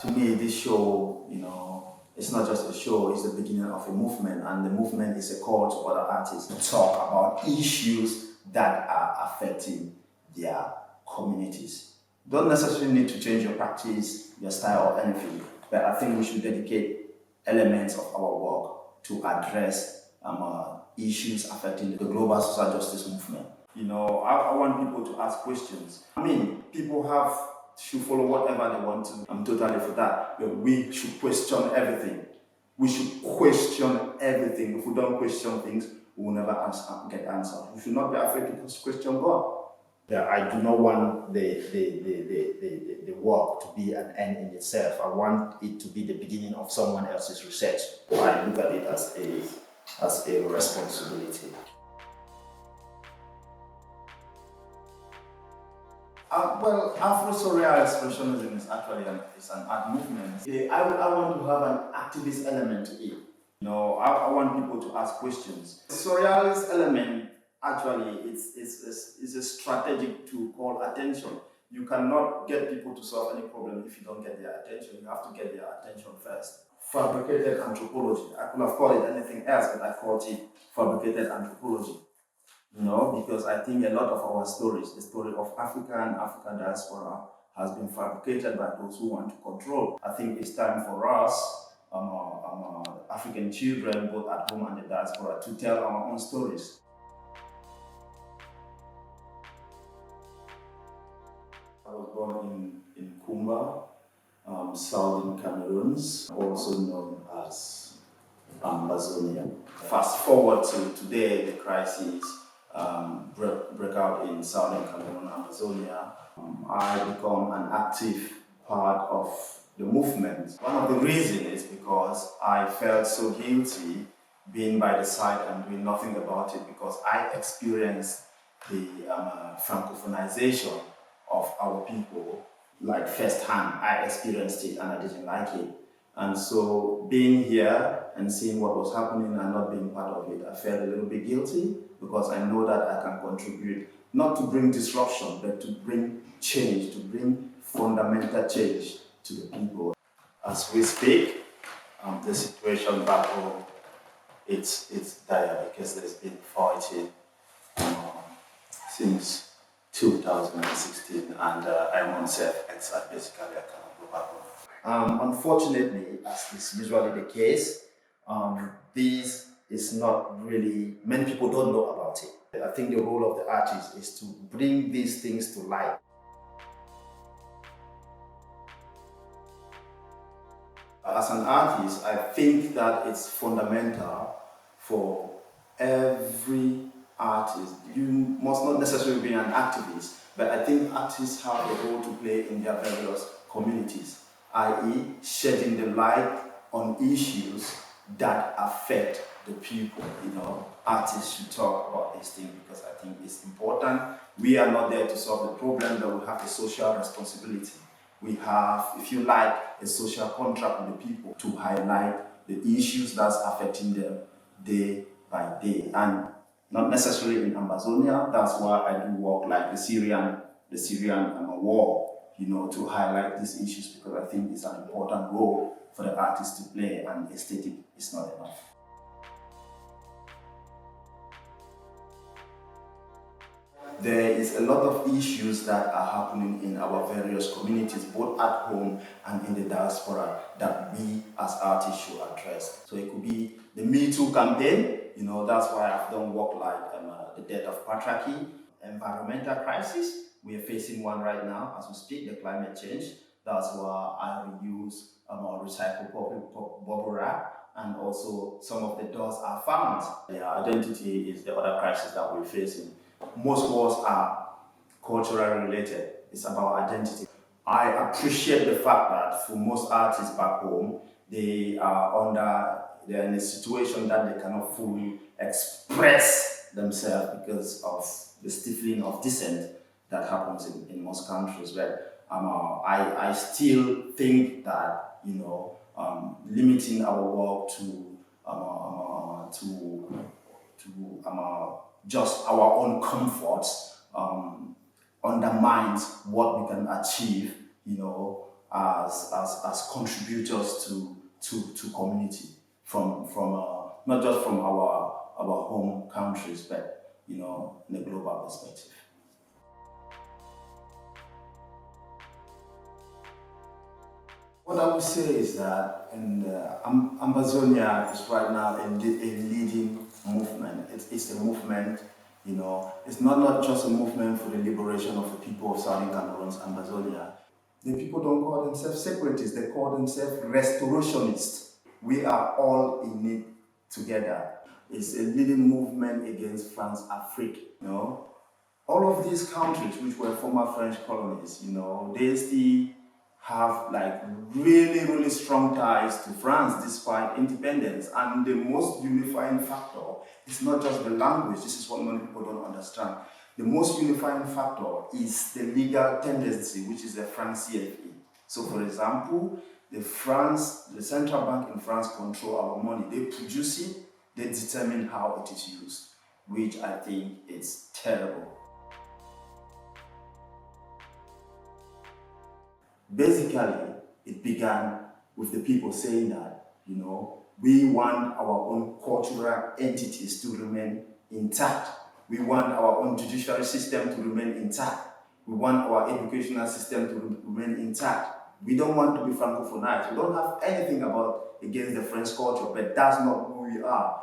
To me, this show, it's not just a show, it's the beginning of a movement, and the movement is a call to other artists to talk about issues that are affecting their communities. Don't necessarily need to change your practice, your style, or anything, but I think we should dedicate elements of our work to address issues affecting the global social justice movement. I want people to ask questions. People should follow whatever they want to. I'm totally for that. But we should question everything. We should question everything. If we don't question things, we will never get answers. We should not be afraid to question God. Yeah, I do not want the work to be an end in itself. I want it to be the beginning of someone else's research. I look at it as a responsibility. Afro-Surreal Expressionism is actually an art movement. I want to have an activist element to it. I want people to ask questions. The surrealist element actually is a strategic to call attention. You cannot get people to solve any problem if you don't get their attention. You have to get their attention first. Fabricated anthropology. I could have called it anything else, but I called it fabricated anthropology. Because I think a lot of our stories, the story of Africa and African diaspora, has been fabricated by those who want to control. I think it's time for us, African children, both at home and the diaspora, to tell our own stories. I was born in Kumba, southern Cameroon, also known as Ambazonia. Fast forward to today, the crisis break out in southern Cameroon, Ambazonia. I become an active part of the movement. One of the reasons is because I felt so guilty being by the side and doing nothing about it, because I experienced the francophonization of our people like firsthand. I experienced it and I didn't like it. And so being here and seeing what was happening and not being part of it, I felt a little bit guilty, because I know that I can contribute, not to bring disruption, but to bring change, to bring fundamental change to the people. As we speak, the situation back home, it's dire, because there's been fighting since 2016, and I myself exiled, basically I cannot go back home. Unfortunately, as is usually the case, this is not really, many people don't know about it. I think the role of the artist is to bring these things to light. As an artist, I think that it's fundamental for every artist. You must not necessarily be an activist, but I think artists have a role to play in their various communities, i.e. shedding the light on issues that affect the people. Artists should talk about these things, because I think it's important. We are not there to solve the problem, but we have a social responsibility. We have, if you like, a social contract with the people to highlight the issues that's affecting them day by day. And not necessarily in Ambazonia, that's why I do work like the Syrian war, to highlight these issues, because I think it's an important role for the artist to play, and aesthetic is not enough. There is a lot of issues that are happening in our various communities, both at home and in the diaspora, that we as artists should address. So it could be the Me Too campaign, that's why I've done work like the death of patriarchy, environmental crisis. We are facing one right now as we speak, the climate change. That's why I reuse recycled bubble wrap, and also some of the doors are found. Identity is the other crisis that we're facing. Most wars are culturally related. It's about identity. I appreciate the fact that for most artists back home, they're in a situation that they cannot fully express themselves because of the stifling of dissent that happens in most countries. But I still think that limiting our work to just our own comforts undermines what we can achieve. as contributors to community from not just from our home countries, but in a global perspective. What I would say is that Ambazonia is right now a leading movement. It's a movement, it's not just a movement for the liberation of the people of Southern Cameroon's Ambazonia. The people don't call themselves separatists, they call themselves restorationists. We are all in it together. It's a leading movement against France Afrique, All of these countries which were former French colonies, they still have really, really strong ties to France despite independence. And the most unifying factor is not just the language. This is what many people don't understand. The most unifying factor is the legal tendency, which is the franc CFA. So for example, the central bank in France control our money. They produce it, they determine how it is used, which I think is terrible. Basically, it began with the people saying that, we want our own cultural entities to remain intact. We want our own judiciary system to remain intact. We want our educational system to remain intact. We don't want to be Francophonized. We don't have anything against the French culture, but that's not who we are.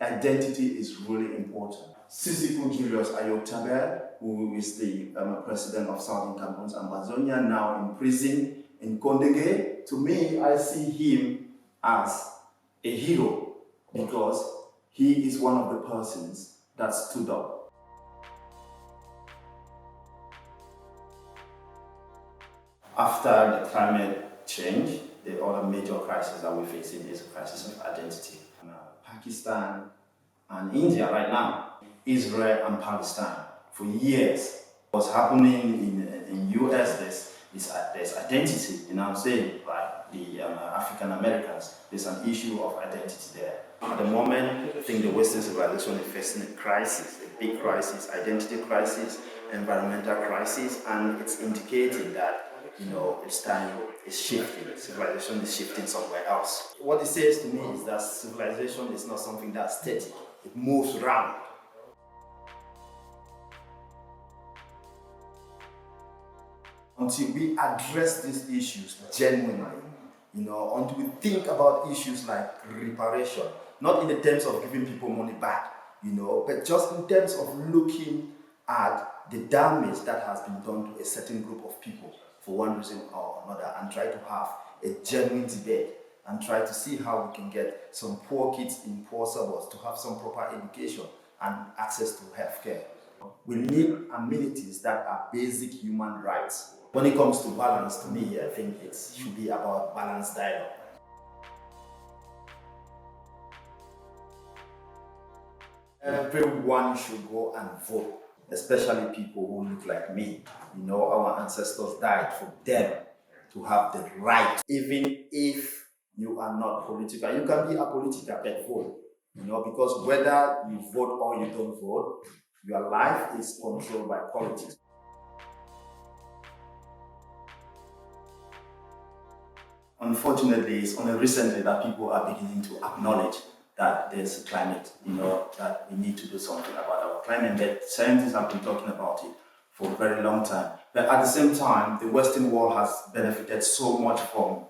Identity is really important. Sisiku Julius Ayok-Tabel, who is the president of Southern Cameroon's Ambazonia, now in prison in Kondege. To me, I see him as a hero because he is one of the persons that stood up. After the climate change, the other major crisis that we're facing is a crisis of identity. Pakistan and India right now, Israel and Palestine. For years, what's happening in US, there's identity, I'm saying, like the African Americans, there's an issue of identity there. At the moment, I think the Western civilization is facing a crisis, a big crisis, identity crisis, environmental crisis, and it's indicating that it's time is shifting. Civilization is shifting somewhere else. What it says to me is that civilization is not something that's static. It moves around. Until we address these issues genuinely, until we think about issues like reparation, not in the terms of giving people money back, but just in terms of looking at the damage that has been done to a certain group of people for one reason or another, and try to have a genuine debate and try to see how we can get some poor kids in poor suburbs to have some proper education and access to healthcare. We need amenities that are basic human rights. When it comes to balance, to me, I think it should be about balanced dialogue. Everyone should go and vote, especially people who look like me. Our ancestors died for them to have the right. Even if you are not political, you can be apolitical but vote. Because whether you vote or you don't vote, your life is controlled by politics. Unfortunately, it's only recently that people are beginning to acknowledge that there's a climate, that we need to do something about our climate. But scientists have been talking about it for a very long time. But at the same time, the Western world has benefited so much from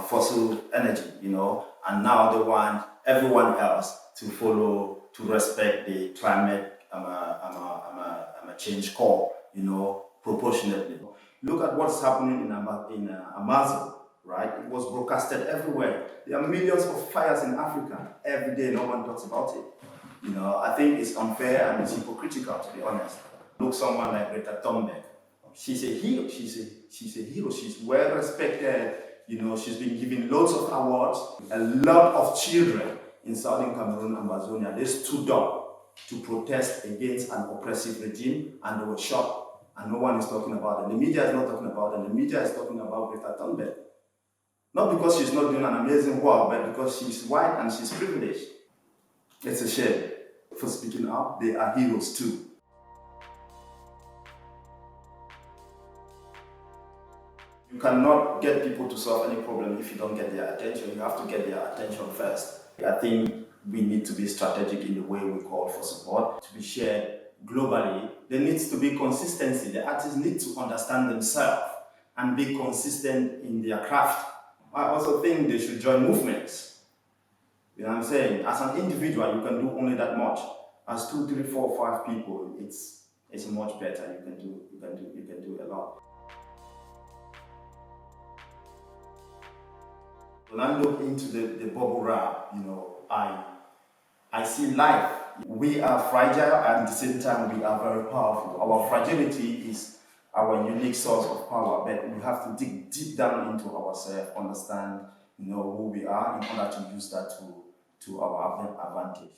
fossil energy, and now they want everyone else to follow, to respect the climate change call, proportionately. Look at what's happening in Amazon. Right? It was broadcasted everywhere. There are millions of fires in Africa. Every day, no one talks about it. I think it's unfair and it's hypocritical, to be honest. Look, someone like Greta Thunberg. She's a hero. She's a hero. She's well respected. She's been given loads of awards. A lot of children in Southern Cameroon and Ambazonia, they stood up to protest against an oppressive regime, and they were shot. And no one is talking about it. The media is not talking about it. The media is talking about Greta Thunberg. Not because she's not doing an amazing work, but because she's white and she's privileged. It's a shame. For speaking up, they are heroes too. You cannot get people to solve any problem if you don't get their attention. You have to get their attention first. I think we need to be strategic in the way we call for support to be shared globally. There needs to be consistency. The artists need to understand themselves and be consistent in their craft. I also think they should join movements. You know what I'm saying? As an individual, you can do only that much. As 2, 3, 4, 5 people, it's much better. You can do a lot. When I look into the bubble wrap, I see life. We are fragile and at the same time we are very powerful. Our fragility is our unique source of power, but we have to dig deep down into ourselves, understand who we are in order to use that to our advantage.